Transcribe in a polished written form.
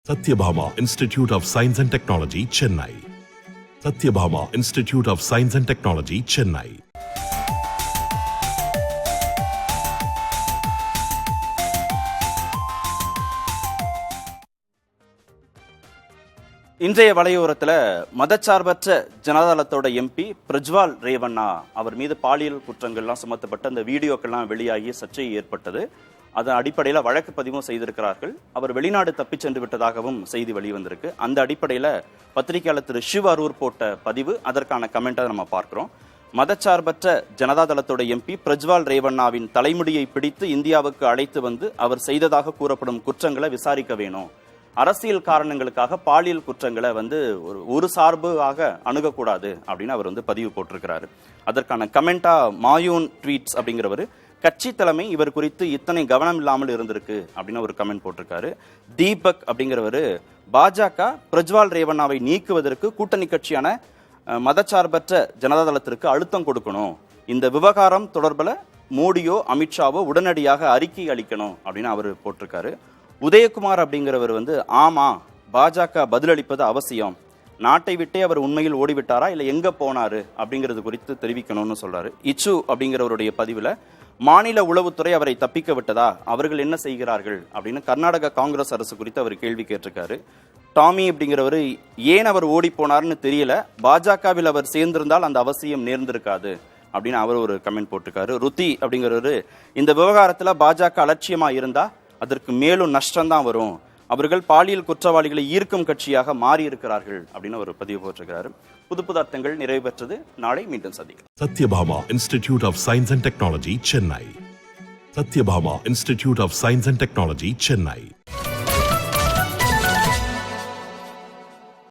Satyabhama Institute of Science and Technology, Chennai. Satyabhama Institute of Science and Technology, Chennai. இன்றைய வலையோரத்தில் மதச்சார்பற்ற ஜனதாதளத்தோட MP Prajwal Revanna அவர் மீது பாலியல் குற்றங்கள்லாம் சுமத்தப்பட்ட அந்த வீடியோக்கெல்லாம் வெளியாகி சர்ச்சை ஏற்பட்டது. அதன் அடிப்படையில் வழக்கு பதிவும் செய்திருக்கிறார்கள். அவர் வெளிநாடு தப்பிச் சென்று விட்டதாகவும் செய்தி வெளிவந்திருக்கு. அந்த அடிப்படையில் பத்திரிகையாளர் திரு ஷிவ் அரூர் போட்ட பதிவு, அதற்கான கமெண்ட்டை நம்ம பார்க்கிறோம். மதச்சார்பற்ற ஜனதாதளத்தோட எம்பி பிரஜ்வால் ரேவண்ணாவின் தலைமுடியை பிடித்து இந்தியாவுக்கு அழைத்து வந்து அவர் செய்ததாக கூறப்படும் குற்றங்களை விசாரிக்க வேணும். அரசியல் காரணங்களுக்காக பாலியல் குற்றங்களை ஒரு சார்பாக அணுகக்கூடாது அப்படின்னு அவர் பதிவு போட்டிருக்கிறாரு. அதற்கான கமெண்டா மாயூன் ட்வீட்ஸ் அப்படிங்கிறவர், கட்சி தலைமை இவர் குறித்து இத்தனை கவனம் இல்லாமல் இருந்திருக்கு அப்படின்னு ஒரு கமெண்ட் போட்டிருக்காரு. தீபக் அப்படிங்கிறவர், பாஜக பிரஜ்வால் ரேவண்ணாவை நீக்குவதற்கு கூட்டணி கட்சியான மதச்சார்பற்ற ஜனதாதளத்திற்கு அழுத்தம் கொடுக்கணும். இந்த விவகாரம் தொடர்பில் மோடியோ அமித்ஷாவோ உடனடியாக அறிக்கை அளிக்கணும் அப்படின்னு அவர் போட்டிருக்காரு. உதயகுமார் அப்படிங்கிறவர் ஆமா, பாஜக பதிலளிப்பது அவசியம், நாட்டை விட்டே அவர் உண்மையில் ஓடிவிட்டாரா இல்லை எங்க போனாரு அப்படிங்கிறது குறித்து தெரிவிக்கணும்னு சொல்றாரு. இச்சு அப்படிங்கிறவருடைய பதிவுல, மாநில உளவுத்துறை அவரை தப்பிக்க விட்டதா, அவர்கள் என்ன செய்கிறார்கள் அப்படின்னு கர்நாடக காங்கிரஸ் அரசு குறித்து அவர் கேள்வி கேட்டிருக்காரு. டாமி அப்படிங்கிறவர், ஏன் அவர் ஓடி போனார்னு தெரியல, பாஜகவில் அவர் சேர்ந்திருந்தால் அந்த அவசியம் நேர்ந்திருக்காது அப்படின்னு அவர் ஒரு கமெண்ட் போட்டிருக்காரு. ருத்தி அப்படிங்கிறவர், இந்த விவகாரத்துல பாஜக அலட்சியமா இருந்தா அதற்கு மேலும் நஷ்டம்தான் வரும், அவர்கள் பாலியல் குற்றவாளிகளை ஈர்க்கும் கட்சியாக மாறி இருக்கிறார்கள் அப்படின்னு ஒரு பதிவு போட்டிருக்கிறாரு. புது அர்த்தங்கள் நிறைவு பெற்றது. நாளை மீண்டும் சந்திக்கலாம். Satyabhama Institute of Science and Technology, Chennai. Satyabhama Institute of Science and Technology, Chennai.